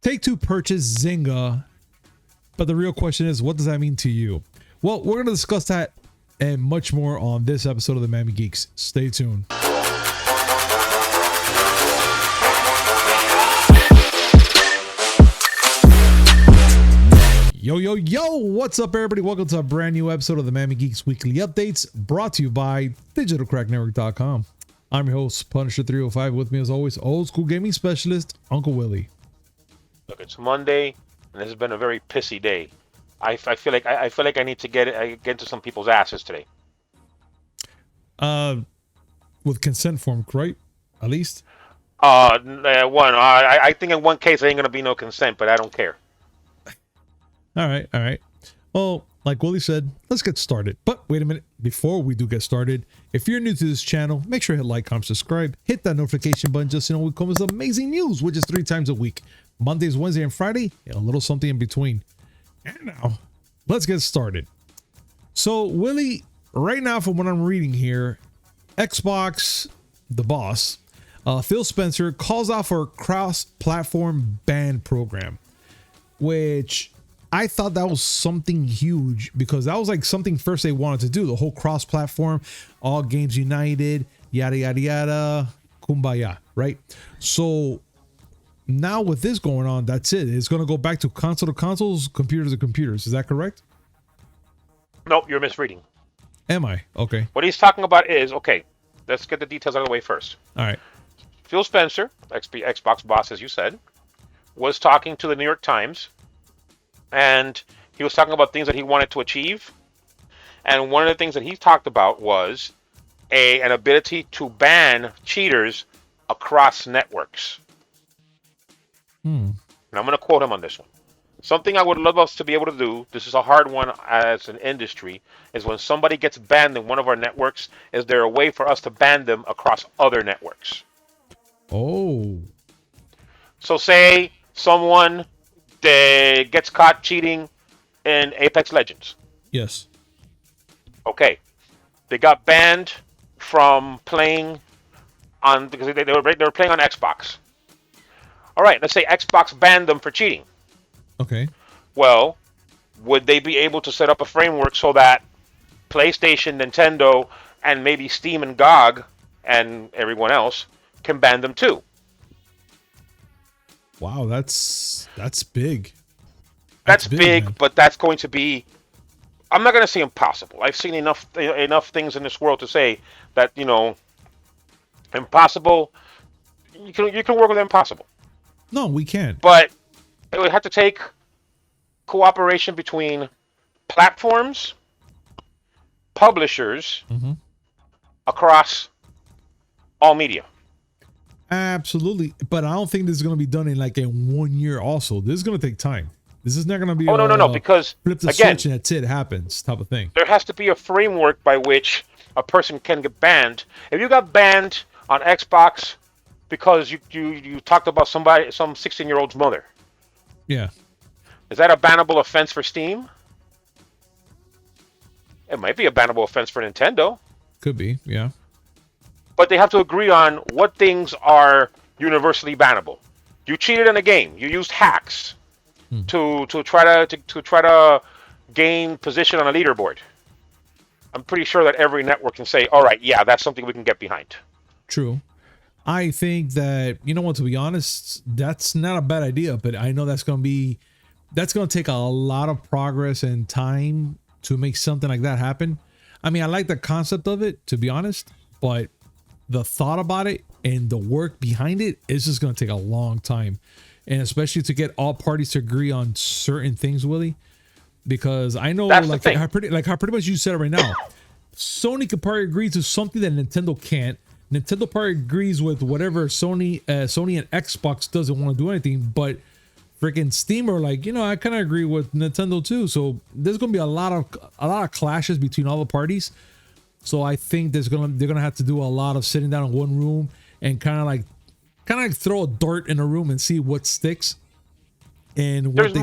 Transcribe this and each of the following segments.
Take-Two purchased Zynga, but the real question is, what does that mean to you? Well, we're going to discuss that and much more on this episode of the Miami Geeks. Stay tuned. Yo, what's up, everybody? Welcome to a brand new episode of the Miami Geeks Weekly Updates, brought to you by DigitalCrackNetwork.com. I'm your host, Punisher305. With me, as always, old school gaming specialist, Uncle Willie. Look, it's Monday, and this has been a very pissy day. I feel like I need to get into some people's asses today. With consent form, right? At least. I think in one case there ain't gonna be no consent, but I don't care. All right. Well, like Willie said, let's get started. But wait a minute, before we do get started, if you're new to this channel, make sure to hit like, comment, subscribe, hit that notification button just so you know we come with amazing news, which is 3 times a week. Mondays, Wednesday, and Friday, and a little something in between. And now, let's get started. So, Willie, right now from what I'm reading here, Xbox, the boss, Phil Spencer, calls out for a cross-platform ban program, which I thought that was something huge because that was like something first they wanted to do, the whole cross-platform, all games united, yada, yada, yada, kumbaya, right? So now with this going on, that's it. It's going to go back to consoles, computers to computers. Is that correct? Nope, you're misreading. Am I? Okay. What he's talking about is, okay, let's get the details out of the way first. All right. Phil Spencer, Xbox boss, as you said, was talking to the New York Times, and he was talking about things that he wanted to achieve. And one of the things that he talked about was an ability to ban cheaters across networks. And I'm going to quote him on this one. Something I would love us to be able to do, this is a hard one as an industry, is when somebody gets banned in one of our networks, is there a way for us to ban them across other networks? Oh. So say someone gets caught cheating in Apex Legends. Yes. Okay. They got banned from playing on, because they were playing on Xbox. All right, let's say Xbox banned them for cheating. Okay. Well, would they be able to set up a framework so that PlayStation, Nintendo, and maybe Steam and GOG and everyone else can ban them too? Wow, that's big. That's big, but that's going to be, I'm not going to say impossible. I've seen enough things in this world to say that, you know, impossible, you can work with impossible. No, we can't. But it would have to take cooperation between platforms, publishers, across all media. Absolutely. But I don't think this is going to be done in 1 year also. This is going to take time. This is not going to be no, because flip the again, switch and that's it happens type of thing. There has to be a framework by which a person can get banned. If you got banned on Xbox because you talked about some 16-year-old's mother. Yeah. Is that a bannable offense for Steam? It might be a bannable offense for Nintendo. Could be, yeah. But they have to agree on what things are universally bannable. You cheated in a game. You used hacks to try to gain position on a leaderboard. I'm pretty sure that every network can say, all right, yeah, that's something we can get behind. True. I think that, you know what, to be honest, that's not a bad idea, but I know that's going to take a lot of progress and time to make something like that happen. I mean, I like the concept of it, to be honest, but the thought about it and the work behind it is just going to take a long time. And especially to get all parties to agree on certain things, Willie, because I know like how pretty much you said it right now. Sony could probably agree to something that Nintendo can't. Nintendo probably agrees with whatever Sony and Xbox doesn't want to do anything, but freaking Steam are like, I kind of agree with Nintendo too. So there's gonna be a lot of clashes between all the parties. So I think they're gonna have to do a lot of sitting down in one room and kind of like throw a dart in a room and see what sticks. And what there's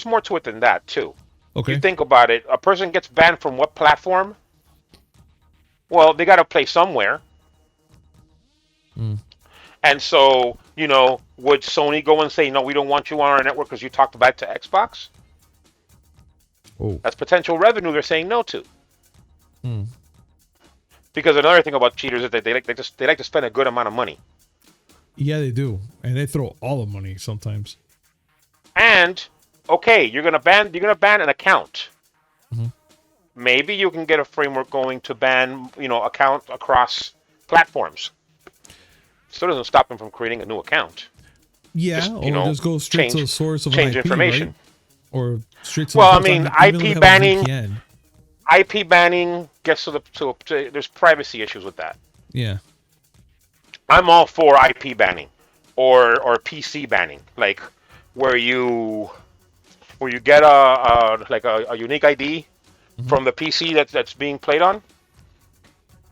more to it than that too. Okay. You think about it. A person gets banned from what platform? Well, they got to play somewhere. And so, would Sony go and say, no, we don't want you on our network because you talked back to Xbox? Oh. That's potential revenue they're saying no to. Hmm. Because another thing about cheaters is that they like to spend a good amount of money. Yeah, they do, and they throw all the money sometimes. And okay, you're gonna ban an account. Mm-hmm. Maybe you can get a framework going to ban account across platforms. Still doesn't stop them from creating a new account. Yeah, just go straight to the source of change IP, information, right? Or straight to. Well, I mean, IP banning. IP banning gets to there's privacy issues with that. Yeah. I'm all for IP banning or PC banning, like where you get a unique ID from the PC that's being played on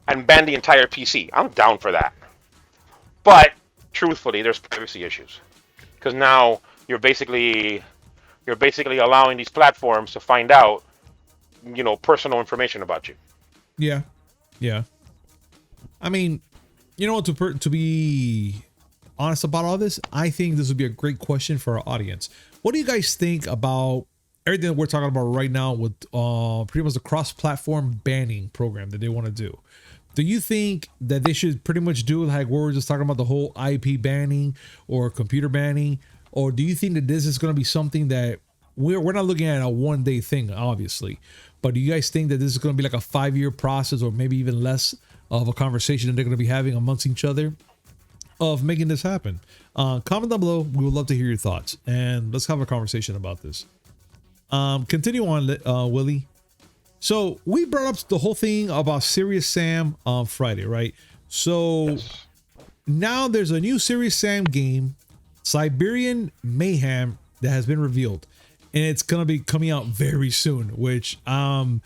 and ban the entire PC. I'm down for that. But truthfully, there's privacy issues because now you're basically allowing these platforms to find out personal information about you. Yeah. Yeah. I mean, you know what, to be honest about all this, I think this would be a great question for our audience. What do you guys think about everything that we're talking about right now with pretty much the cross-platform banning program that they want to do? Do you think that they should pretty much do like what we're just talking about, the whole IP banning or computer banning? Or do you think that this is going to be something that we're not looking at a one-day thing, obviously, but do you guys think that this is going to be like a 5-year process or maybe even less of a conversation that they're going to be having amongst each other of making this happen? Comment down below. We would love to hear your thoughts, and let's have a conversation about this. Continue on, Willie. So we brought up the whole thing about Serious Sam on Friday, right? So now there's a new Serious Sam game, Siberian Mayhem, that has been revealed, and it's gonna be coming out very soon, which I'm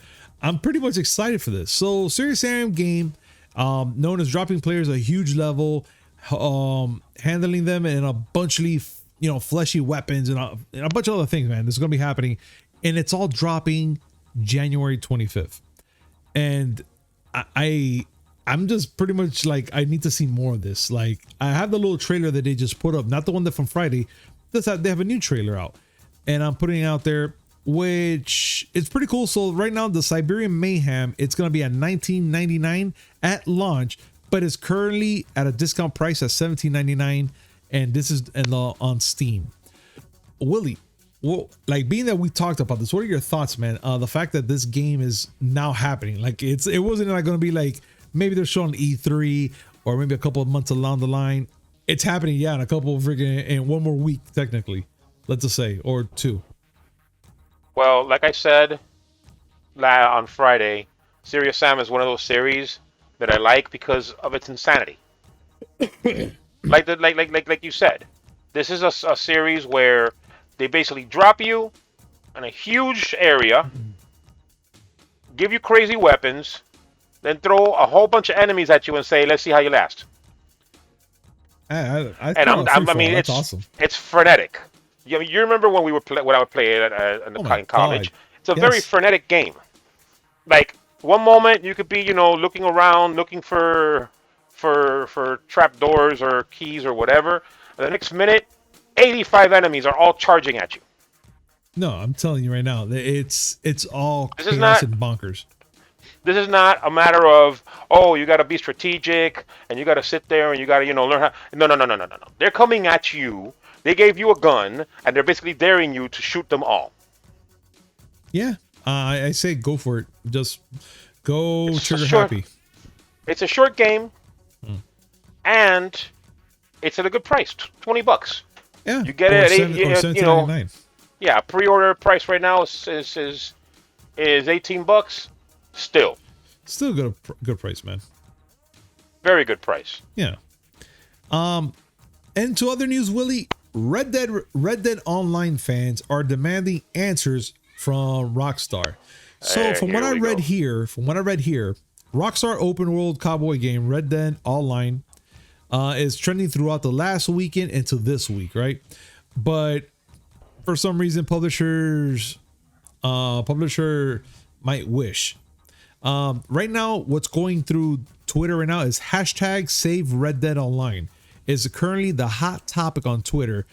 pretty much excited for this. So Serious Sam game, known as dropping players a huge level, handling them in a bunch of fleshy weapons and a bunch of other things, man. This is gonna be happening, and it's all dropping January 25th. And I'm just pretty much like, I need to see more of this. Like, I have the little trailer that they just put up, not the one that from Friday. They have a new trailer out, and I'm putting it out there, which is pretty cool. So right now, the Siberian Mayhem, it's going to be at $19.99 at launch, but it's currently at a discount price at $17.99, and this is on Steam. Willie, well, like, being that we talked about this, what are your thoughts, man? The fact that this game is now happening, like it wasn't like going to be like maybe they're showing E3 or maybe a couple of months along the line. It's happening, yeah, in a couple of in one more week, technically, let's just say, or two. Well, like I said on Friday, Serious Sam is one of those series that I like because of its insanity. like you said, this is a series where they basically drop you in a huge area, give you crazy weapons, then throw a whole bunch of enemies at you and say, "Let's see how you last." I mean, it's awesome. It's frenetic. You remember when when I would play it in college? God. It's a very frenetic game. Like, one moment you could be, looking around, looking for trap doors or keys or whatever. And the next minute, 85 enemies are all charging at you. No, I'm telling you right now, it's all chaos and bonkers. This is not a matter of, oh, you got to be strategic and you got to sit there and you got to, learn how. No. They're coming at you. They gave you a gun and they're basically daring you to shoot them all. Yeah, I say go for it. Just go trigger happy. It's a short game, and it's at a good price, $20. Yeah, you get it at $8. Yeah, pre-order price right now is $18. Still good price, man. Very good price. Yeah. And to other news, Willie, Red Dead Online fans are demanding answers from Rockstar. So from what I read here, Rockstar open world cowboy game Red Dead Online is trending throughout the last weekend into this week, right? But for some reason, publisher might wish. Right now, what's going through Twitter right now is hashtag Save Red Dead Online. is currently the hot topic on Twitter,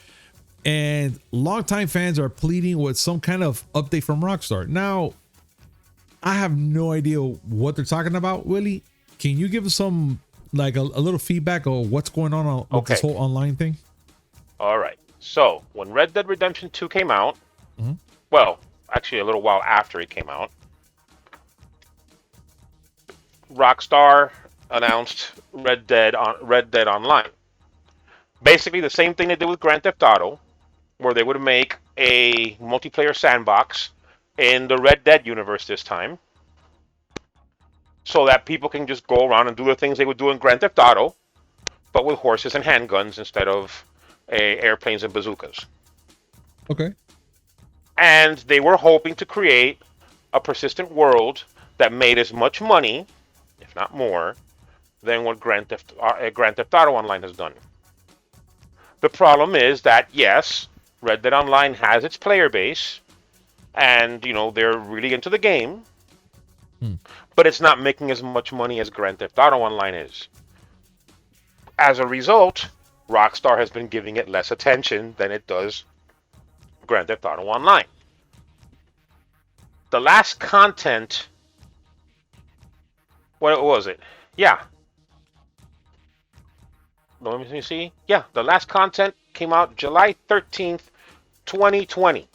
and longtime fans are pleading with some kind of update from Rockstar. Now, I have no idea what they're talking about, Willie. Can you give us some, like a little feedback of what's going on with this whole online thing? All right. So when Red Dead Redemption 2 came out, well, actually a little while after it came out, Rockstar announced Red Dead Online. Basically the same thing they did with Grand Theft Auto, where they would make a multiplayer sandbox in the Red Dead universe this time, so that people can just go around and do the things they would do in Grand Theft Auto, but with horses and handguns instead of airplanes and bazookas. Okay. And they were hoping to create a persistent world that made as much money, if not more, than what Grand Theft Auto Online has done. The problem is that, yes, Red Dead Online has its player base, and, you know, they're really into the game, but it's not making as much money as Grand Theft Auto Online is. As a result, Rockstar has been giving it less attention than it does Grand Theft Auto Online. The last content, what was it? Yeah. Let me see. Yeah, the last content came out July 13th, 2020.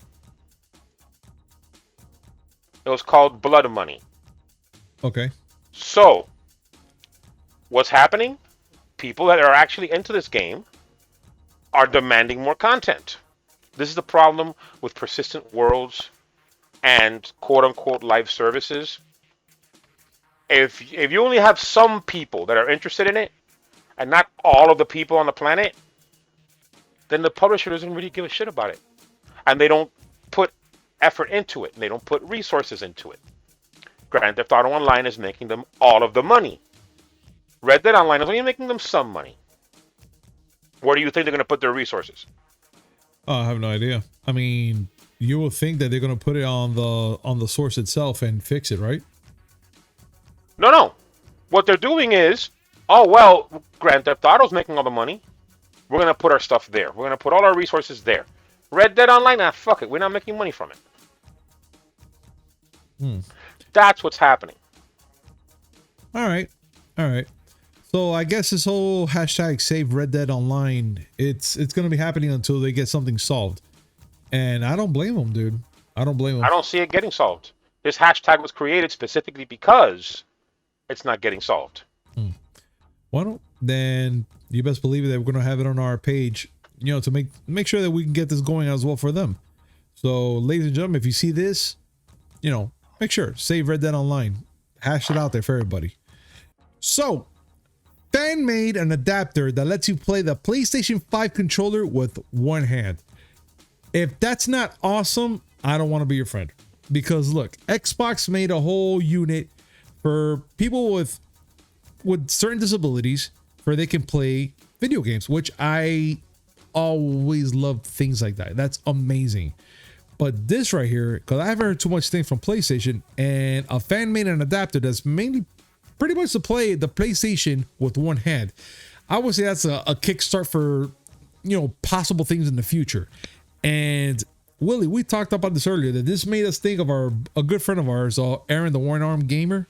It was called Blood Money. Okay. So, what's happening? People that are actually into this game are demanding more content. This is the problem with persistent worlds and quote-unquote live services. If you only have some people that are interested in it, and not all of the people on the planet, then the publisher doesn't really give a shit about it. And they don't put effort into it. And they don't put resources into it. Grand Theft Auto Online is making them all of the money. Red Dead Online is only making them some money. Where do you think they're going to put their resources? Oh, I have no idea. I mean, you will think that they're going to put it on the source itself and fix it, right? No. What they're doing is, oh, well, Grand Theft Auto's making all the money. We're going to put our stuff there. We're going to put all our resources there. Red Dead Online, fuck it. We're not making money from it. That's what's happening. All right. So I guess this whole hashtag Save Red Dead Online, it's going to be happening until they get something solved. And I don't blame them, dude. I don't blame them. I don't see it getting solved. This hashtag was created specifically because it's not getting solved. Well, then you best believe that we're going to have it on our page, you know, to make sure that we can get this going as well for them. So, ladies and gentlemen, if you see this, you know, make sure Save Red Dead Online. Hash it out there for everybody. So, Fan made an adapter that lets you play the PlayStation 5 controller with one hand. If that's not awesome, I don't want to be your friend. Because look, Xbox made a whole unit for people with certain disabilities where they can play video games, which I always love things like that. That's amazing. But this right here, because I haven't heard too much things from PlayStation, and a fan made an adapter that's mainly pretty much to play the PlayStation with one hand. I would say that's a kickstart for, you know, possible things in the future. And Willie, we talked about this earlier, that this made us think of a good friend of ours, Aaron, the One Arm Gamer.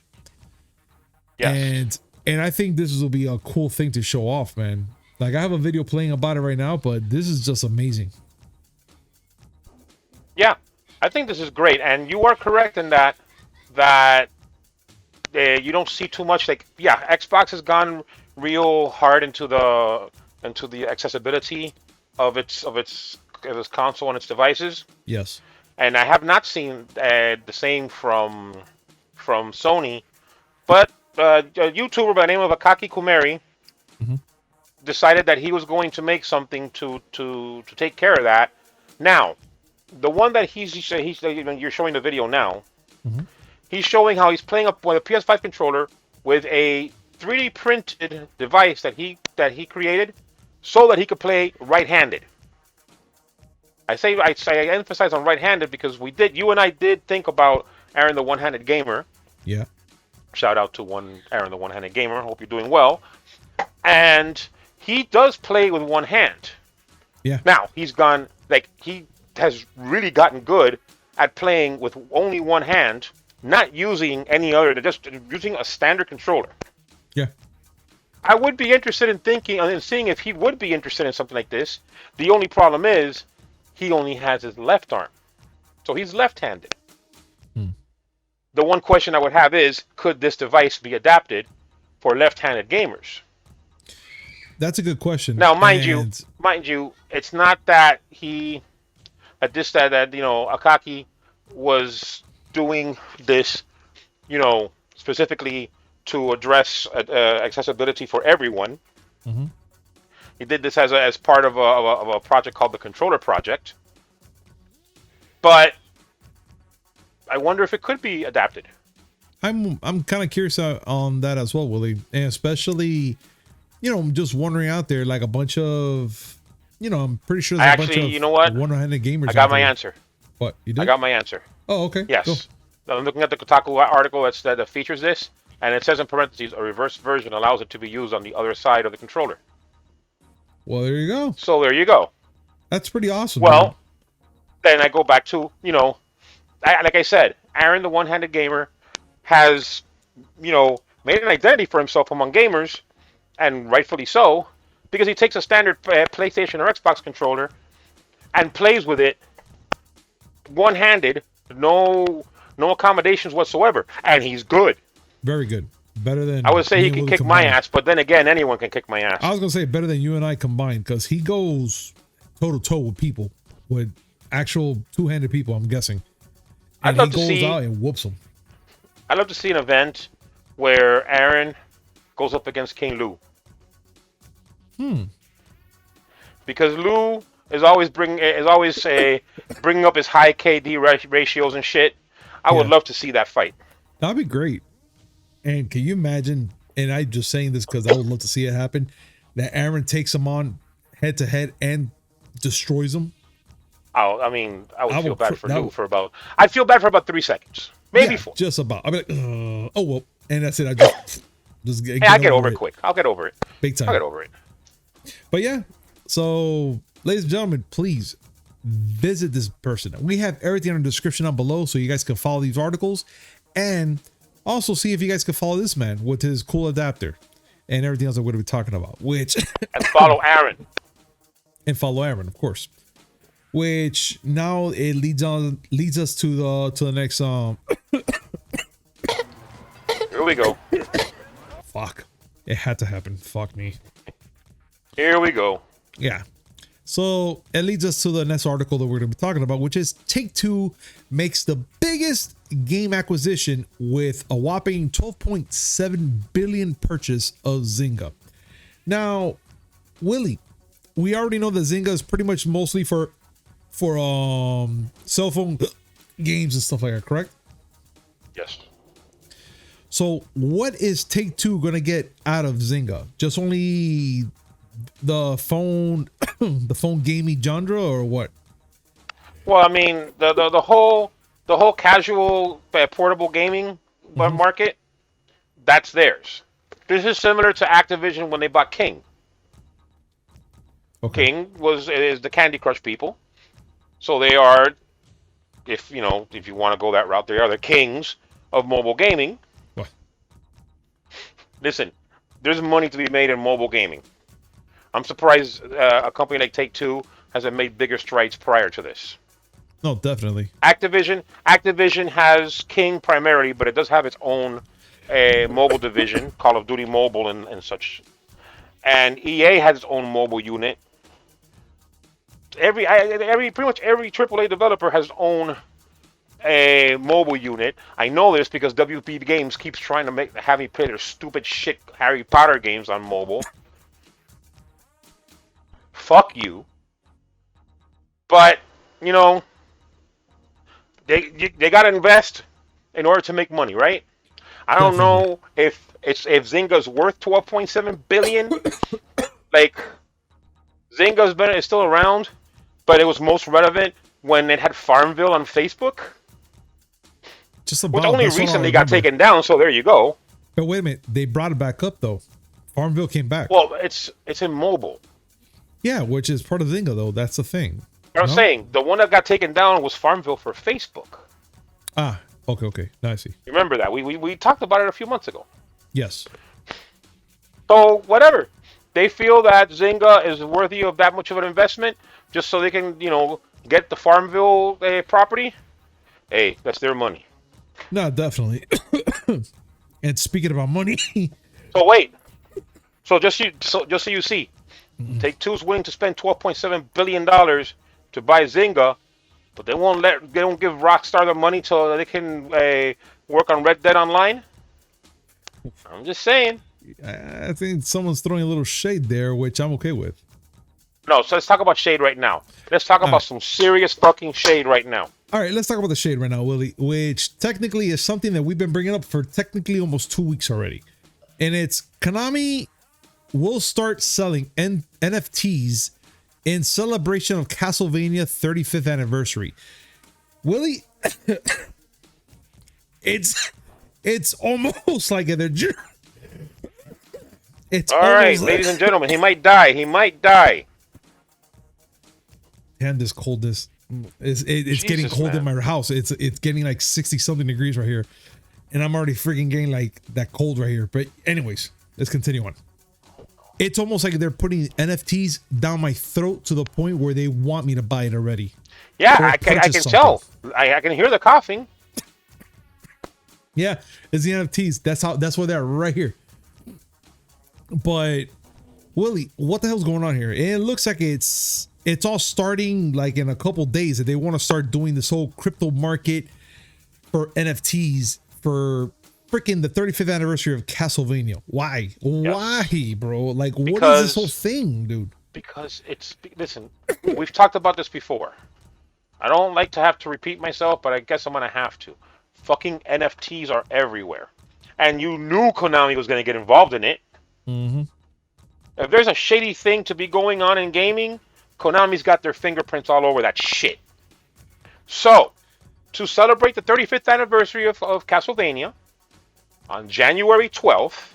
Yes. And I think this will be a cool thing to show off, man. Like, I have a video playing about it right now, but this is just amazing. Yeah, I think this is great, and you are correct in that you don't see too much. Like, yeah, Xbox has gone real hard into the accessibility of its console and its devices. Yes. And I have not seen the same from Sony, but a YouTuber by the name of Akaki Kumeri decided that he was going to make something to take care of that. Now, the one that you're showing the video now, he's showing how he's playing up with a PS5 controller with a 3D printed device that he created so that he could play right-handed. I emphasize on right-handed because you and I did think about Aaron the One-Handed Gamer. Yeah. Shout out to Aaron the One-Handed Gamer. Hope you're doing well. And he does play with one hand. Yeah. Now he has really gotten good at playing with only one hand, not using any other, just using a standard controller. Yeah. I would be interested in seeing if he would be interested in something like this. The only problem is he only has his left arm, so he's left-handed. The one question I would have is, could this device be adapted for left-handed gamers? That's a good question. Now, mind you, it's not that Akaki was doing this, specifically to address accessibility for everyone. Mm-hmm. He did this as part of a project called the Controller Project. But I wonder if it could be adapted. I'm kind of curious on that as well, Willie, and especially, I'm just wondering out there, like a bunch of, I'm pretty sure there's a bunch of one-handed gamers. I got my answer. What, you did? I got my answer. Oh, okay. Yes. Go. I'm looking at the Kotaku article that features this, and it says in parentheses, a reverse version allows it to be used on the other side of the controller. Well, there you go. So there you go. That's pretty awesome. Well, then I go back to, like I said, Aaron, the one-handed gamer, has, made an identity for himself among gamers, and rightfully so, because he takes a standard PlayStation or Xbox controller and plays with it one-handed, no accommodations whatsoever, and he's good. Very good. Better than I would say he can kick my ass, but then again, anyone can kick my ass. I was gonna say better than you and I combined, because he goes toe to toe with people, with actual two-handed people. I'm guessing. And he goes out and whoops them. I'd love to see an event where Aaron goes up against King Lou. Because Lou is always bringing up his high KD ratios and shit. I would love to see that fight. That'd be great. And can you imagine? And I'm just saying this because I would love to see it happen. That Aaron takes him on head to head and destroys him. I would feel bad for Lou for about. I'd feel bad for about 3 seconds, maybe 4. Just about. I'd be like, oh well, and that's it. I just I'll get over it quick. I'll get over it. Big time. I'll get over it. But yeah, so ladies and gentlemen, please visit this person. We have everything in the description down below, so you guys can follow these articles, and also see if you guys can follow this man with his cool adapter and everything else that we're going to be talking about. Which and follow Aaron. And follow Aaron, of course. Which now it leads us to the next Here we go. Fuck. It had to happen. Fuck me. Here we go. Yeah. So it leads us to the next article that we're going to be talking about, which is Take-Two makes the biggest game acquisition with a whopping 12.7 billion purchase of Zynga. Now, Willie, we already know that Zynga is pretty much mostly for cell phone games and stuff like that, correct? Yes. So what is Take-Two going to get out of Zynga? Just only the phone gaming genre, or what? Well, I mean, the whole casual portable gaming market, that's theirs. This is similar to Activision when they bought King. Okay. King is the Candy Crush people, so they are, if you want to go that route, they are the kings of mobile gaming. What? Listen, there's money to be made in mobile gaming. I'm surprised a company like Take-Two hasn't made bigger strides prior to this. No, definitely. Activision has King primarily, but it does have its own mobile division, Call of Duty Mobile and such. And EA has its own mobile unit. Pretty much every AAA developer has its own mobile unit. I know this because WB Games keeps trying to have me play their stupid shit Harry Potter games on mobile. Fuck you. But they gotta invest in order to make money, right? I don't know if Zynga's worth 12.7 billion. Like, Zynga's is still around, but it was most relevant when it had Farmville on Facebook. Just about. Which only recently got taken down, so there you go. But wait a minute, they brought it back up though. Farmville came back. Well, it's in mobile. Yeah, which is part of Zynga though. That's the thing. I'm saying the one that got taken down was Farmville for Facebook. Ah, okay. Now I see. Remember that we talked about it a few months ago. Yes. So whatever, they feel that Zynga is worthy of that much of an investment, just so they can get the Farmville property. Hey, that's their money. No, definitely. And speaking about money, so wait, so just so you see, Take Two's willing to spend $12.7 billion to buy Zynga, but they won't give Rockstar the money so they can work on Red Dead Online. I'm just saying. I think someone's throwing a little shade there, which I'm okay with. No, so let's talk about shade right now. Let's talk about some serious fucking shade right now. All right, let's talk about the shade right now, Willie, which technically is something that we've been bringing up for technically almost 2 weeks already. And it's Konami will start selling NFTs in celebration of Castlevania 35th anniversary. Willie, it's almost like they're it's all right, ladies and gentlemen, he might die. He might die. And this coldness, it's getting cold in my house. It's getting like 60 something degrees right here, and I'm already freaking getting like that cold right here. But anyways, let's continue on. It's almost like they're putting NFTs down my throat to the point where they want me to buy it already. Yeah, I can tell. I can hear the coughing. Yeah, it's the NFTs. That's why they're right here. But Willie, what the hell's going on here? It looks like it's all starting like in a couple days that they want to start doing this whole crypto market for NFTs for freaking the 35th anniversary of Castlevania. Why? Yep. Why, bro? Like, what is this whole thing, dude? Because listen, we've talked about this before. I don't like to have to repeat myself, but I guess I'm going to have to. Fucking NFTs are everywhere. And you knew Konami was going to get involved in it. Mm-hmm. If there's a shady thing to be going on in gaming, Konami's got their fingerprints all over that shit. So, to celebrate the 35th anniversary of Castlevania, on January 12th,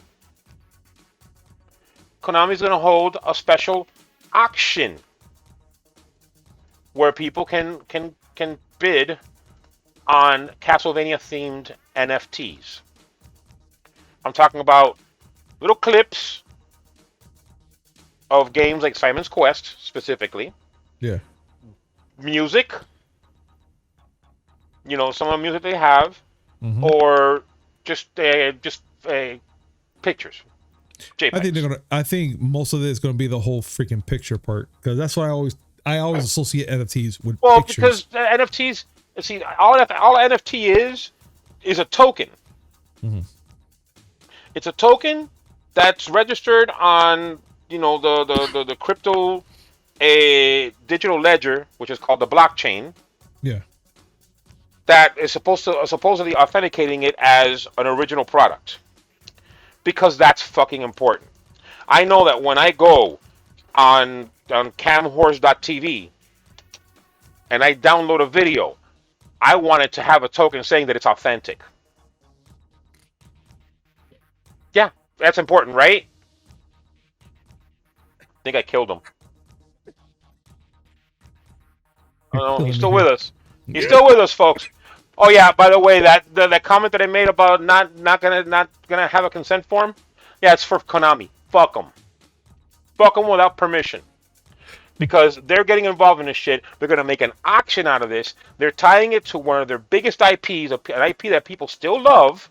Konami's going to hold a special auction where people can bid on Castlevania-themed NFTs. I'm talking about little clips of games like Simon's Quest, specifically. Yeah. Music. Some of the music they have. Mm-hmm. Or just pictures. JPEGs. I think most of it is gonna be the whole freaking picture part, because that's what I always associate NFTs with. Well, pictures. Because NFTs, see, all NFT is a token. Mm-hmm. It's a token that's registered on the crypto digital ledger, which is called the blockchain. Yeah. That is supposedly authenticating it as an original product, because that's fucking important. I know that when I go on camhorse.tv and I download a video, I want it to have a token saying that it's authentic. Yeah, that's important, right? I think I killed him. Oh no, he's still with us. He's still with us, folks. Oh yeah, by the way, that comment that I made about not gonna have a consent form, yeah, it's for Konami. Fuck them. Fuck them without permission. Because they're getting involved in this shit. They're gonna make an auction out of this. They're tying it to one of their biggest IPs, an IP that people still love.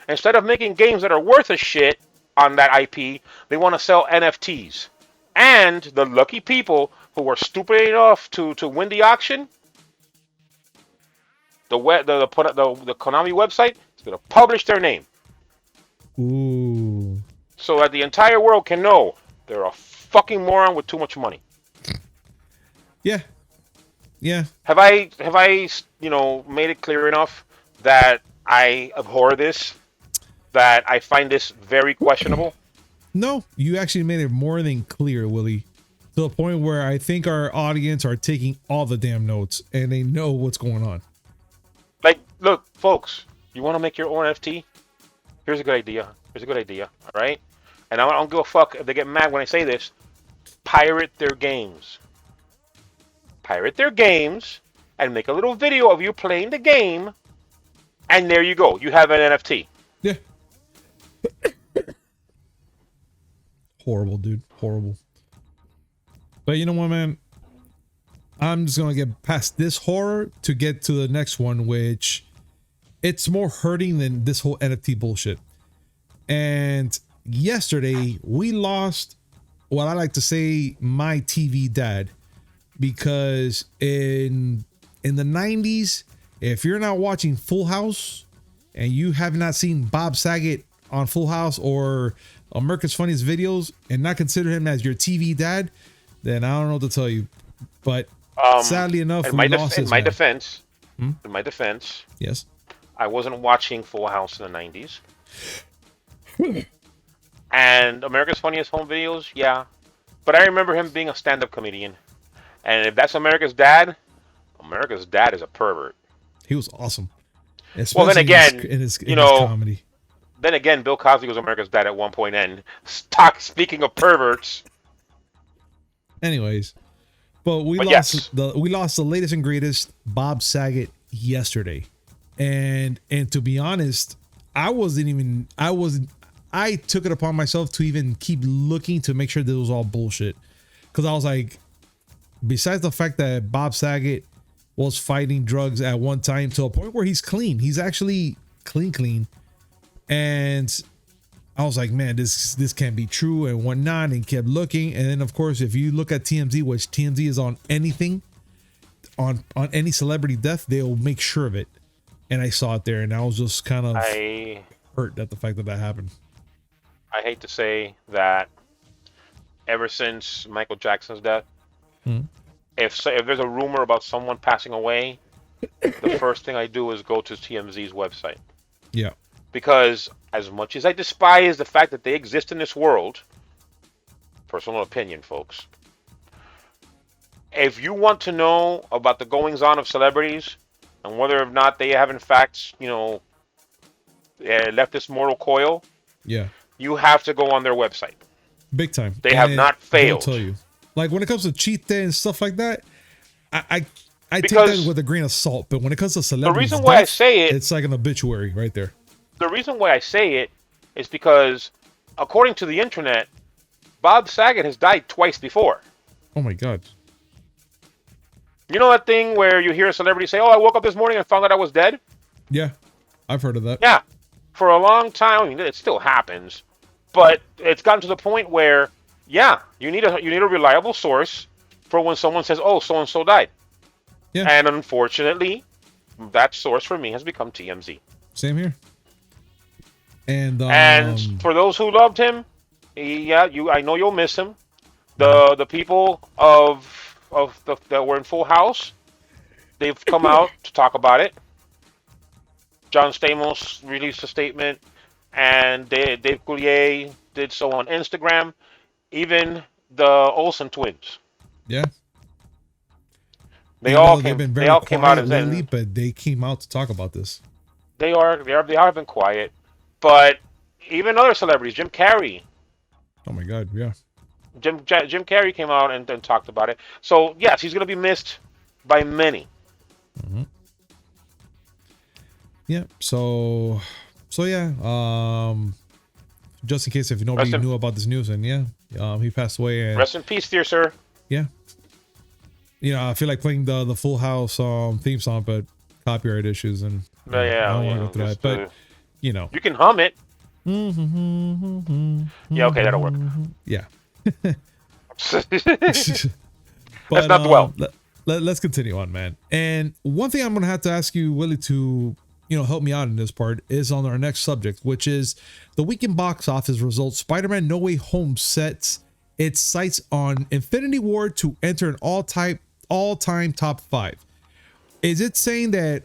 Instead of making games that are worth a shit on that IP, they want to sell NFTs. And the lucky people who were stupid enough to win the auction, the Konami website is going to publish their name. Ooh. So that the entire world can know they're a fucking moron with too much money. Yeah. Yeah. Have I made it clear enough that I abhor this? That I find this very questionable? No, you actually made it more than clear, Willie. To the point where I think our audience are taking all the damn notes and they know what's going on. Like, look, folks, you want to make your own NFT? Here's a good idea. All right? and I don't give a fuck if they get mad when I say this, pirate their games. Pirate their games and make a little video of you playing the game, and there you go. You have an NFT. Yeah. Horrible, dude. Horrible. But you know what, man? I'm just gonna get past this horror to get to the next one, which it's more hurting than this whole NFT bullshit. And yesterday we lost what I like to say my TV dad, because in the 90s, if you're not watching Full House and you have not seen Bob Saget on Full House or America's Funniest Videos and not consider him as your TV dad, then I don't know what to tell you. But sadly enough, in my defense, yes, I wasn't watching Full House in the 90s. And America's Funniest Home Videos, yeah. But I remember him being a stand-up comedian. And if that's America's dad is a pervert. He was awesome. Well, then again, in his comedy. Then again, Bill Cosby was America's dad at one point. And speaking of perverts. Anyways, but we lost the latest and greatest, Bob Saget, yesterday. And to be honest, I took it upon myself to even keep looking to make sure that it was all bullshit. Because I was like, besides the fact that Bob Saget was fighting drugs at one time to a point where he's clean. He's actually clean. And I was like, man, this can't be true and whatnot, and kept looking. And then, of course, if you look at TMZ, which TMZ is on anything, on any celebrity death, they'll make sure of it. And I saw it there, and I was just kind of hurt at the fact that happened. I hate to say that ever since Michael Jackson's death, if there's a rumor about someone passing away, the first thing I do is go to TMZ's website. Yeah. Because as much as I despise the fact that they exist in this world, personal opinion, folks, if you want to know about the goings-on of celebrities and whether or not they have in fact, left this mortal coil, yeah, you have to go on their website. Big time. They have not failed. I'll tell you. Like when it comes to cheat day and stuff like that, I take that with a grain of salt. But when it comes to celebrities, the reason why I say it, it's like an obituary right there. The reason why I say it is because, according to the internet, Bob Saget has died twice before. Oh my God. You know that thing where you hear a celebrity say, "Oh, I woke up this morning and found out I was dead"? Yeah, I've heard of that. Yeah, for a long time. I mean, it still happens, but it's gotten to the point where, yeah, you need a reliable source for when someone says, "Oh, so and so died." Yeah. And unfortunately, that source for me has become TMZ. Same here. And for those who loved him, I know you'll miss him. The people that were in Full House, they've come out to talk about it. John Stamos released a statement, and Dave Coulier did so on Instagram. Even the Olsen twins. Yeah. They all came out and lately, but they came out to talk about this. They have been quiet, but even other celebrities, Jim Carrey. Oh my God, yeah. Jim Carrey came out and talked about it. So yes, he's going to be missed by many. Mm-hmm. Yeah. So yeah. Just in case if nobody knew about this news, and he passed away. And rest in peace, dear sir. Yeah. I feel like playing the Full House theme song, but copyright issues and I don't want to go through that. But you can hum it. Mm-hmm. Yeah, okay, that'll work. Yeah. Let's not dwell. Let's continue on, man. And one thing I'm gonna have to ask you, Willie, to help me out in this part is on our next subject, which is the weekend box office results. Spider-Man No Way Home sets its sights on Infinity War to enter an all-time top 5. Is it saying that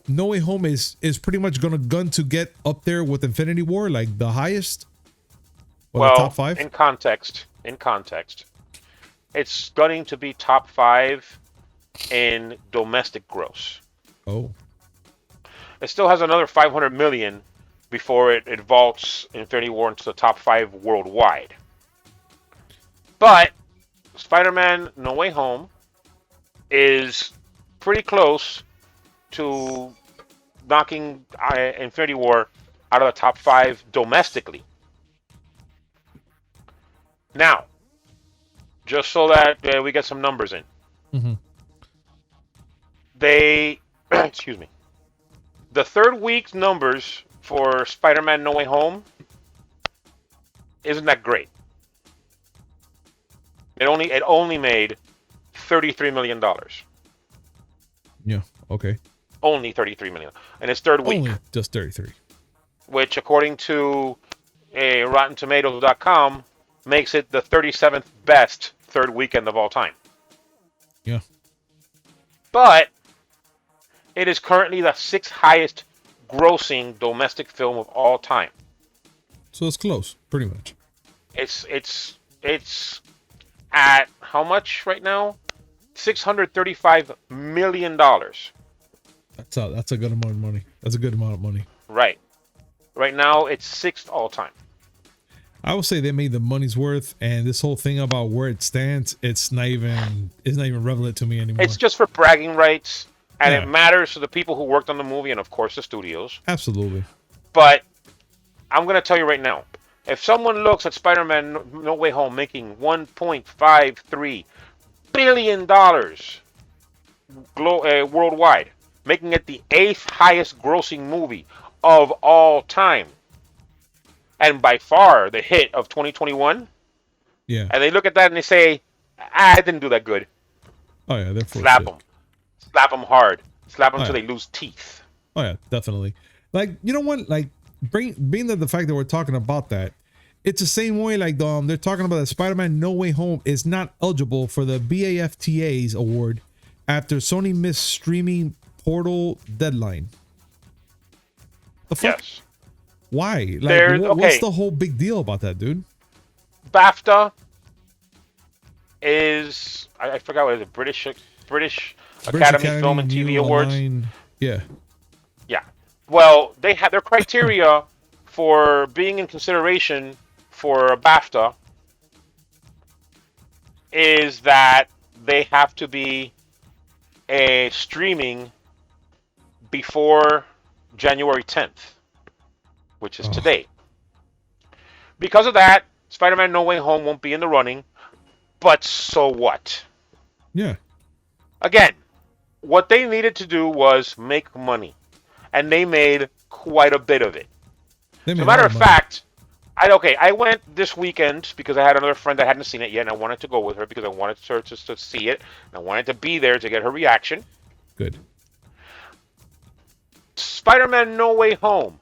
No Way Home is pretty much gonna gun to get up there with Infinity War, like the highest? Or the top 5? In context, it's gunning to be top 5 in domestic gross. Oh. It still has another 500 million before it vaults Infinity War into the top 5 worldwide. But Spider-Man No Way Home is pretty close to knocking Infinity War out of the top 5 domestically. Now, just so that we get some numbers in. Mm-hmm. They, excuse me, the third week's numbers for Spider-Man No Way Home isn't that great. It only made $33 million. Yeah. Okay. Only 33 million in its third week. Only just 33. Which, according to a RottenTomatoes.com, makes it the 37th best third weekend of all time. Yeah. But it is currently the 6th highest grossing domestic film of all time. So it's close, pretty much. It's at how much right now? $635 million. That's a good amount of money. That's a good amount of money. Right. Right now, it's 6th all time. I would say they made the money's worth, and this whole thing about where it stands, it's not even relevant to me anymore. It's just for bragging rights, and Yeah. it matters to the people who worked on the movie and, of course, the studios. Absolutely. But I'm going to tell you right now, if someone looks at Spider-Man No Way Home making $1.53 billion worldwide, making it the 8th highest grossing movie of all time, and by far the hit of 2021, Yeah. and they look at that and they say, I didn't do that good. Oh yeah, they're full of Slap shit. them. Slap them hard. Slap them Oh, till yeah. they lose teeth. Oh yeah, definitely. Like, you know what? Like, being that the fact that we're talking about that, it's the same way. Like, they're talking about that Spider-Man No Way Home is not eligible for the BAFTA's award after Sony missed streaming portal deadline. The fuck? Yes. Why? Like, what's okay. the whole big deal about that, dude? BAFTA is I forgot what it is, British Academy Film and TV New Awards. Online. Yeah. Yeah. Well, they have their criteria for being in consideration for a BAFTA is that they have to be a streaming before January 10th, which is today. Because of that, Spider-Man No Way Home won't be in the running, but so what? Yeah. Again, what they needed to do was make money, and they made quite a bit of it. As a matter of fact, I went this weekend because I had another friend that hadn't seen it yet, and I wanted to go with her because I wanted her to see it, and I wanted to be there to get her reaction. Good. Spider-Man No Way Home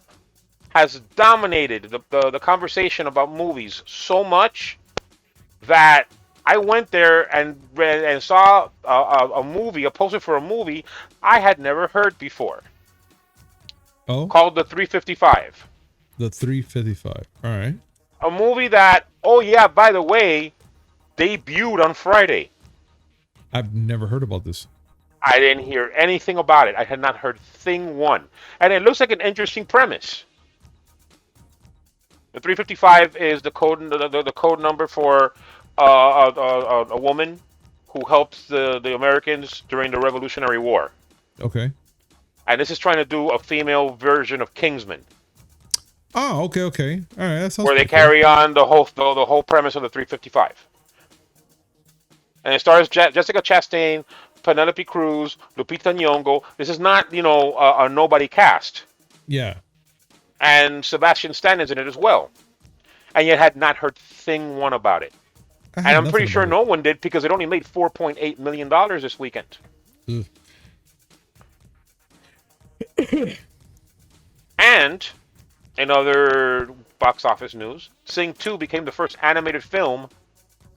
has dominated the conversation about movies so much that I went there and saw a movie, a poster for a movie I had never heard before. Oh? Called The 355. The 355. All right. A movie that, oh yeah, by the way, debuted on Friday. I've never heard about this. I didn't hear anything about it. I had not heard thing one. And it looks like an interesting premise. The 355 is the code number for a woman who helped the Americans during the Revolutionary War. Okay. And this is trying to do a female version of Kingsman. Oh, okay. All right. That sounds where they pretty cool. carry on the whole premise of the 355. And it stars Jessica Chastain, Penelope Cruz, Lupita Nyong'o. This is not, a nobody cast. Yeah. And Sebastian Stan is in it as well. And yet had not heard thing one about it. And I'm pretty sure no one did because it only made $4.8 million this weekend. And in other box office news, Sing 2 became the first animated film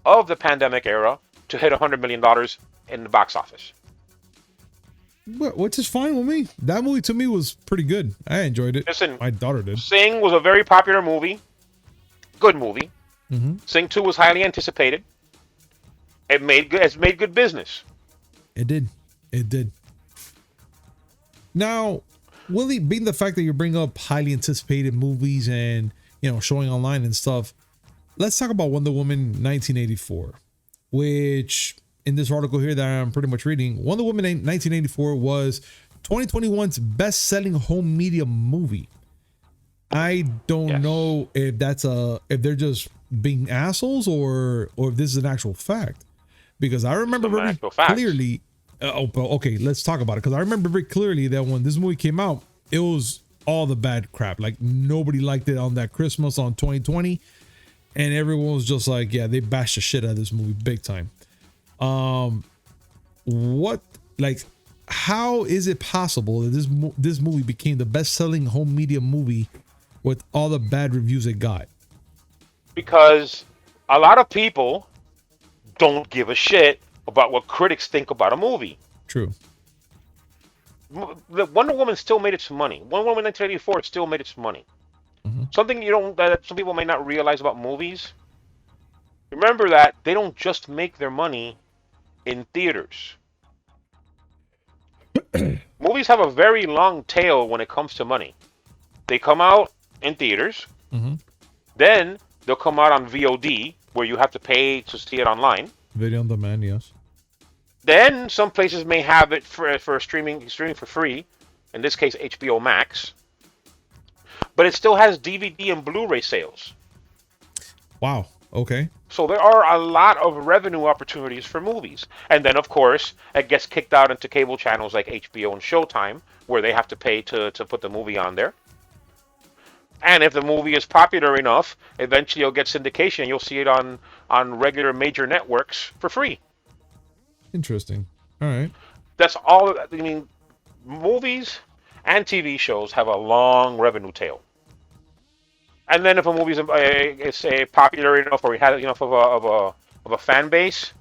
of the pandemic era to hit $100 million in the box office. Which is fine with me. That movie to me was pretty good. I enjoyed it. Listen, my daughter did. Sing was a very popular movie. Good movie. Mm-hmm. Sing 2 was highly anticipated. It's made good business. It did. Now, Willie, being the fact that you bring up highly anticipated movies and showing online and stuff, let's talk about Wonder Woman 1984, which in this article here that I'm pretty much reading, Wonder Woman 1984 was 2021's best-selling home media movie. I don't know if if they're just being assholes or if this is an actual fact, because I remember very clearly. Okay, let's talk about it, because I remember very clearly that when this movie came out, it was all the bad crap. Like, nobody liked it on that Christmas on 2020, and everyone was just like, yeah, they bashed the shit out of this movie big time. How is it possible that this movie became the best-selling home media movie with all the bad reviews it got? Because a lot of people don't give a shit about what critics think about a movie. True. The Wonder Woman still made its money. Wonder Woman 1984 still made its money. Mm-hmm. Something that some people may not realize about movies. Remember that they don't just make their money in theaters. Movies have a very long tail when it comes to money. They come out in theaters. Mm-hmm. Then they'll come out on VOD, where you have to pay to see it online. Video on demand, yes. Then some places may have it for streaming for free. In this case, HBO Max. But it still has DVD and Blu-ray sales. Wow. Okay. So there are a lot of revenue opportunities for movies. And then, of course, it gets kicked out into cable channels like HBO and Showtime, where they have to pay to put the movie on there. And if the movie is popular enough, eventually you'll get syndication. You'll see it on regular major networks for free. Interesting. All right. That's all. I mean, movies and TV shows have a long revenue tail. And then if a movie is popular enough, or it has enough of a fan base,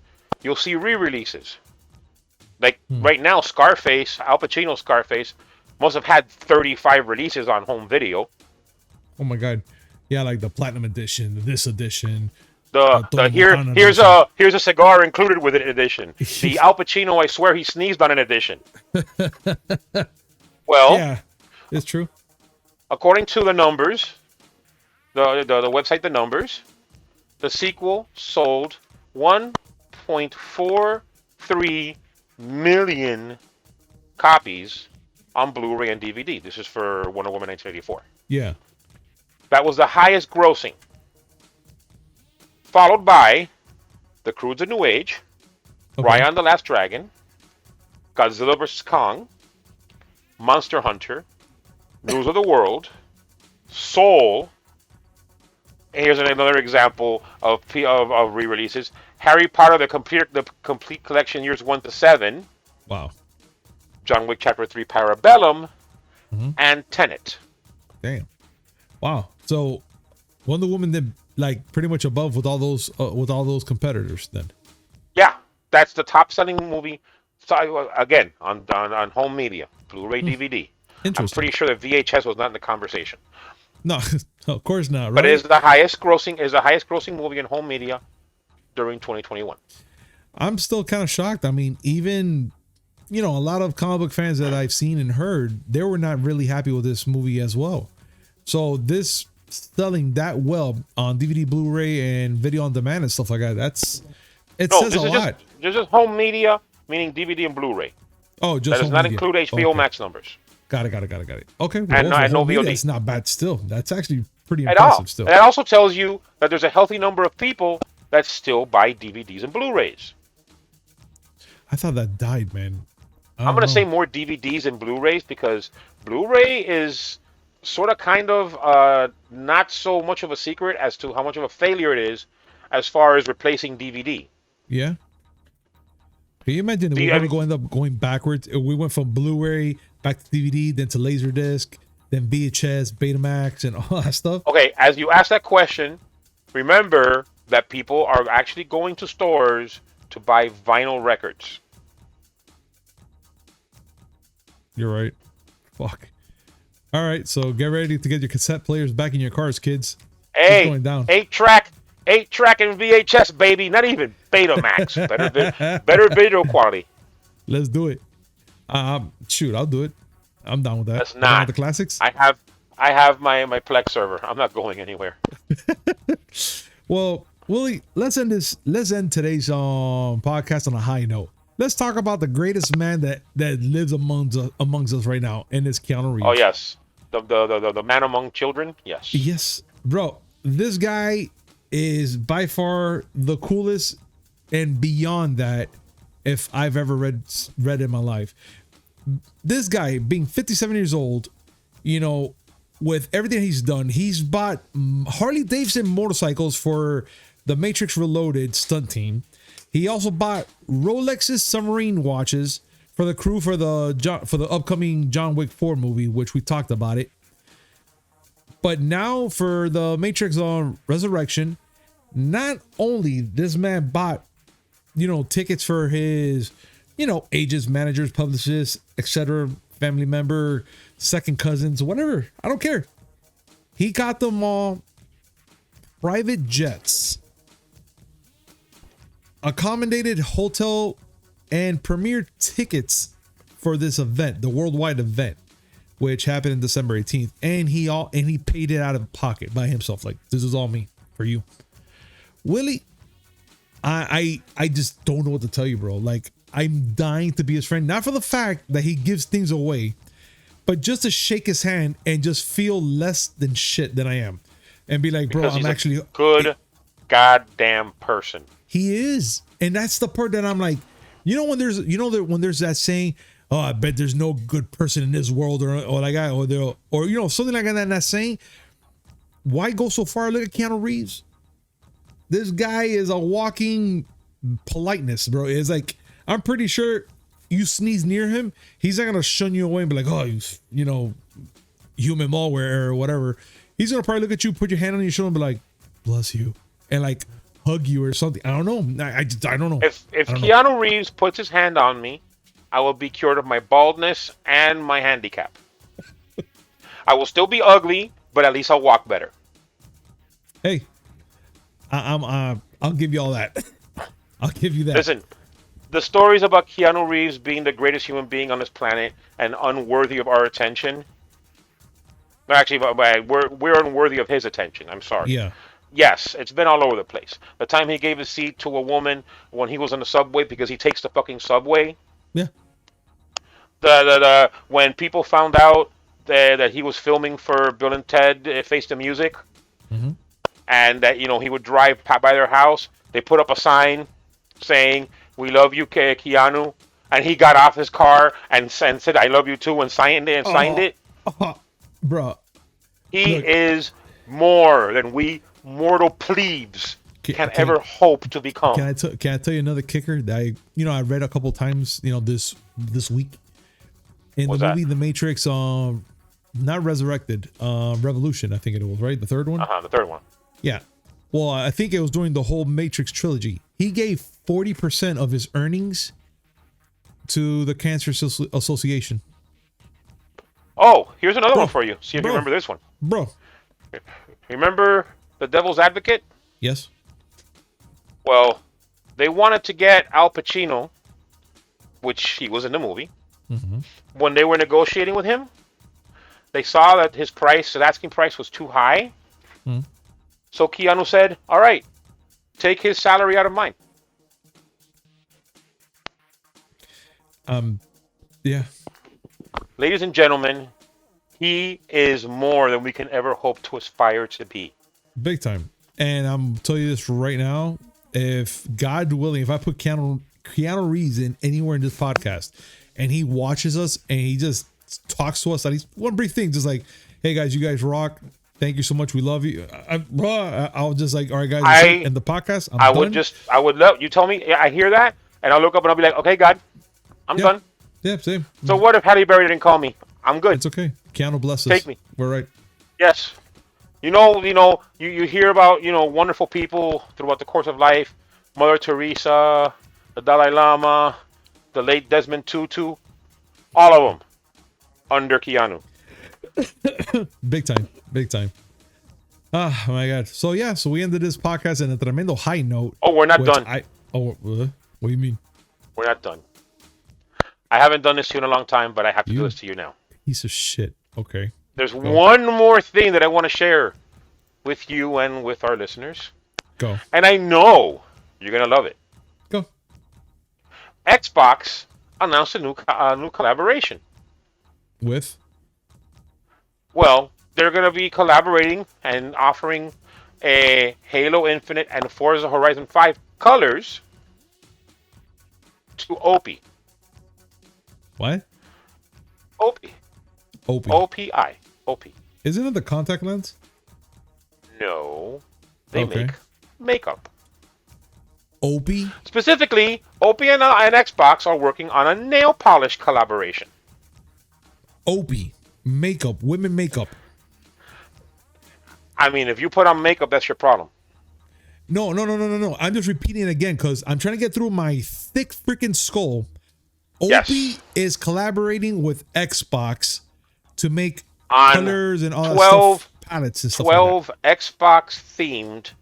you'll see re-releases. Like right now, Scarface, Al Pacino's Scarface, must have had 35 releases on home video. Oh my God. Yeah, like the Platinum Edition, this edition. Here's a cigar included with it edition. The Al Pacino, I swear he sneezed on an edition. Well, yeah, it's true. According to the numbers, the website, The Numbers, the sequel sold 1.43 million copies on Blu-ray and DVD. This is for Wonder Woman 1984. Yeah. That was the highest grossing. Followed by The Croods of New Age, okay. Raya and the Last Dragon, Godzilla vs. Kong, Monster Hunter, News of the World, Soul. Here's another example of re-releases. Harry Potter, the complete collection, years 1 to 7. Wow. John Wick Chapter 3, Parabellum, and Tenet. Damn. Wow. So Wonder Woman did like pretty much above with all those competitors then. Yeah, that's the top selling movie. So, again, on home media, Blu-ray, DVD. I'm pretty sure that VHS was not in the conversation. No, of course not. Right? But it is the highest grossing movie in home media during 2021. I'm still kind of shocked. I mean, even a lot of comic book fans that I've seen and heard, they were not really happy with this movie as well. So this selling that well on DVD, Blu-ray, and video on demand and stuff like that, says a lot. This is home media, meaning DVD and Blu-ray. Oh, just that does not include HBO Max numbers. Got it. Okay, well, and no VOD. That's not bad still. That's actually pretty impressive impressive still. And that also tells you that there's a healthy number of people that still buy DVDs and Blu-rays. I thought that died, man. I'm going to say more DVDs and Blu-rays because Blu-ray is sort of kind of not so much of a secret as to how much of a failure it is as far as replacing DVD. Yeah. Can you imagine if we were going up going backwards? If we went from Blu-ray back to DVD, then to Laserdisc, then VHS, Betamax, and all that stuff? Okay, as you ask that question, remember that people are actually going to stores to buy vinyl records. You're right. Fuck. All right, so get ready to get your cassette players back in your cars, kids. Hey, going down. 8-track and VHS, baby. Not even Betamax. Better video quality. Let's do it. Shoot, I'll do it. I'm down with that. That's I'm down not. with the classics. I have my Plex server. I'm not going anywhere. Well, Willie, let's end today's podcast on a high note. Let's talk about the greatest man that lives amongst us right now, and it's Keanu Reeves. Oh yes, the man among children. Yes. Yes, bro. This guy is by far the coolest, and beyond that, if I've ever read in my life. This guy, being 57 years old, you know, with everything he's done, he's bought Harley Davidson motorcycles for the Matrix Reloaded stunt team. He also bought Rolex's submarine watches for the crew for the upcoming John Wick 4 movie, which we talked about it. But now for the Matrix Resurrection, not only this man bought, you know, tickets for his, you know, agents, managers, publicists, etc., family member, second cousins, whatever. I don't care. He got them all private jets, accommodated hotel, and premiere tickets for this event, the worldwide event, which happened in December 18th. And he paid it out of pocket by himself. Like, this is all me for you. Willie, I just don't know what to tell you, bro. Like, I'm dying to be his friend, not for the fact that he gives things away, but just to shake his hand and just feel less than shit than I am, and be like, bro, Because I'm he's actually a good goddamn person. He is, and that's the part that I'm like, you know, when there's that saying, oh, I bet there's no good person in this world, or like or you know, something like that. And that saying, why go so far? Look at Keanu Reeves. This guy is a walking politeness, bro. It's like, I'm pretty sure you sneeze near him, he's not gonna shun you away and be like, oh, you know, human malware or whatever. He's gonna probably look at you, put your hand on your shoulder, and be like, bless you, and like hug you or something. I don't know. I don't know. If Keanu Reeves puts his hand on me, I will be cured of my baldness and my handicap. I will still be ugly, but at least I'll walk better. Hey, I'll give you all that. I'll give you that. Listen, the stories about Keanu Reeves being the greatest human being on this planet and unworthy of our attention. Actually, we're unworthy of his attention. I'm sorry. Yeah. Yes, it's been all over the place. The time he gave a seat to a woman when he was on the subway because he takes the fucking subway. Yeah. When people found out that he was filming for Bill and Ted Face the Music, mm-hmm. and that, you know, he would drive by their house, they put up a sign saying, "We love you, Keanu," and he got off his car and said, "I love you too," and signed it. Bro, he is more than we mortal plebes can ever hope to become. Can I tell you another kicker that I read a couple times, this week in the movie The Matrix, not Resurrected, Revolution, I think it was, right? The third one? The third one. Yeah. Well, I think it was during the whole Matrix trilogy. He gave 40% of his earnings to the Cancer Association. Oh, here's another one for you. See if you remember this one. Bro. Remember The Devil's Advocate? Yes. Well, they wanted to get Al Pacino, which he was in the movie. Mm-hmm. When they were negotiating with him, they saw that his asking price was too high. Mm-hmm. So Keanu said, all right, take his salary out of mine. Yeah. Ladies and gentlemen, he is more than we can ever hope to aspire to be. Big time. And I'm telling you this right now, if God willing, if I put Keanu Reeves in anywhere in this podcast and he watches us and he just talks to us, at least one brief thing, just like, hey guys, you guys rock. Thank you so much. We love you. I'll just like, all right, guys, in the podcast. I would love, you tell me, I hear that, and I'll look up and I'll be like, okay, God, I'm done. Yeah, same. So what if Halle Berry didn't call me? I'm good. It's okay. Keanu bless us. Take me. We're right. Yes. You hear about, wonderful people throughout the course of life. Mother Teresa, the Dalai Lama, the late Desmond Tutu, all of them under Keanu. Big time. Oh my God. So we ended this podcast in a tremendo high note. Oh, we're not done. What do you mean? We're not done. I haven't done this to you in a long time, but I have to do this to you now. Piece of shit. Okay. There's Go. one more thing that I want to share with you and with our listeners. Go. And I know you're going to love it. Go. Xbox announced a new collaboration. With? Well, they're going to be collaborating and offering a Halo Infinite and Forza Horizon 5 colors to Opie. What? Opie. Opie. OPI. Opie. Isn't it the contact lens? No. They Okay. make makeup. Opie? Specifically, Opie and Xbox are working on a nail polish collaboration. Opie. Makeup. Women makeup. I mean, if you put on makeup, that's your problem. No. I'm just repeating it again because I'm trying to get through my thick freaking skull. Opie Yes. is collaborating with Xbox to make On colors and all 12 that stuff, palettes and stuff 12 Xbox-themed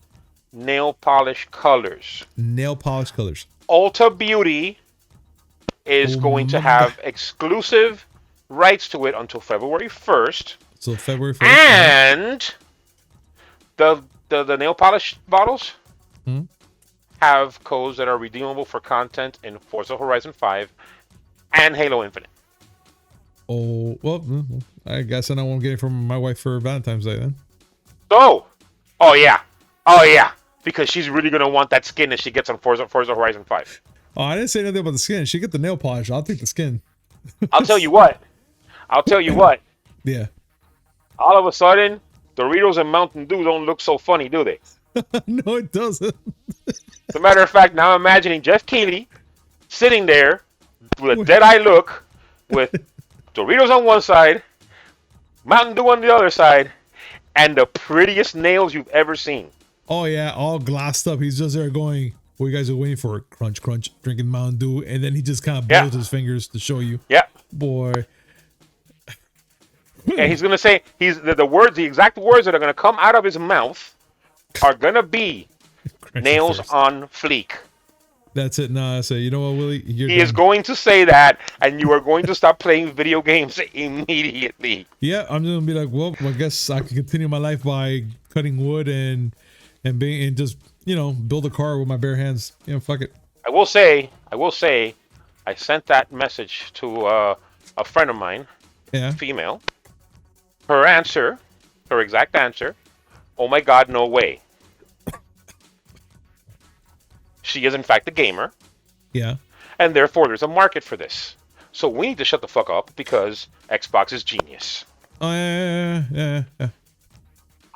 nail polish colors. like that. Nail polish colors. Ulta Beauty is going to my have exclusive rights to it until February 1st. So February 1st. And the nail polish bottles have codes that are redeemable for content in Forza Horizon 5 and Halo Infinite. Oh, well, I guess I know I'm getting from my wife for Valentine's Day then. So, oh yeah, because she's really gonna want that skin that she gets on Forza Horizon 5. Oh, I didn't say nothing about the skin. She get the nail polish. I'll take the skin. I'll tell you what. Yeah. All of a sudden, Doritos and Mountain Dew don't look so funny, do they? No, it doesn't. As a matter of fact, now I'm imagining Jeff Keighley sitting there with a dead-eye look with Doritos on one side, Mountain Dew on the other side, and the prettiest nails you've ever seen. Oh, yeah, all glassed up. He's just there going, what you guys are waiting for? Crunch, crunch, drinking Mountain Dew. And then he just kind of blows his fingers to show you. Yeah. Boy. And he's going to say, the exact words that are going to come out of his mouth are going to be nails on fleek. That's it. Nah, I say, you know what, Willie? He is going to say that, and you are going to stop playing video games immediately. Yeah, I'm just gonna be like, well, I guess I can continue my life by cutting wood and just build a car with my bare hands. Fuck it. I will say, I sent that message to a friend of mine, female. Her exact answer, oh my God, no way. She is in fact a gamer. Yeah. And therefore there's a market for this. So we need to shut the fuck up because Xbox is genius. Yeah.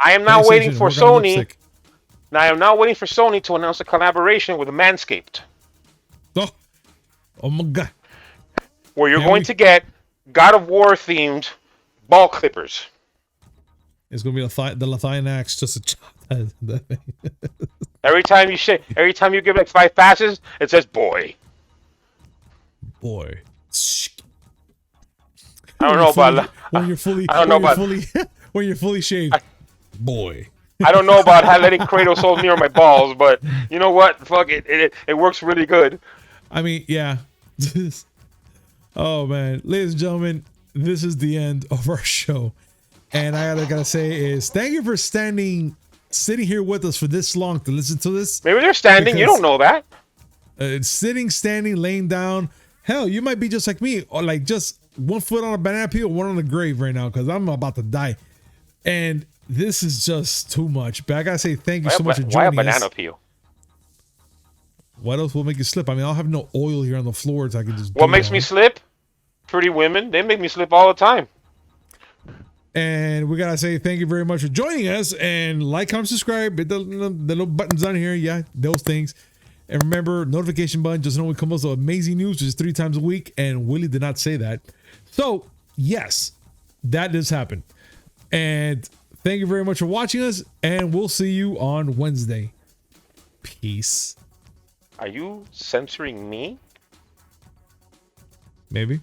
I am now waiting for Sony. Now I am now waiting for Sony to announce a collaboration with Manscaped. Oh my God. Where you're going to get God of War themed ball clippers. It's gonna be the Lithian axe, just a Every time you give like 5 passes, it says boy. Boy. I don't know about when you're fully when you're fully shaved. Boy. I don't know about how letting Kratos hold near my balls, but you know what? Fuck it. It works really good. I mean, yeah. Oh man, ladies and gentlemen, this is the end of our show. And I gotta say is thank you for sitting here with us for this long to listen to this. Maybe they're standing. You don't know that. Sitting, standing, laying down. Hell, you might be just like me, or like just one foot on a banana peel, one on the grave right now, because I'm about to die. And this is just too much. But I gotta say thank you so much for joining us. Why a banana peel? What else will make you slip? I mean, I'll have no oil here on the floor, so I can just. What makes me slip? Pretty women. They make me slip all the time. And we gotta say thank you very much for joining us. And like, comment, subscribe. Hit the little buttons on here. Yeah, those things. And remember, notification button. Just know we come up with amazing news, which is 3 times a week. And Willie did not say that. So yes, that does happen. And thank you very much for watching us. And we'll see you on Wednesday. Peace. Are you censoring me? Maybe.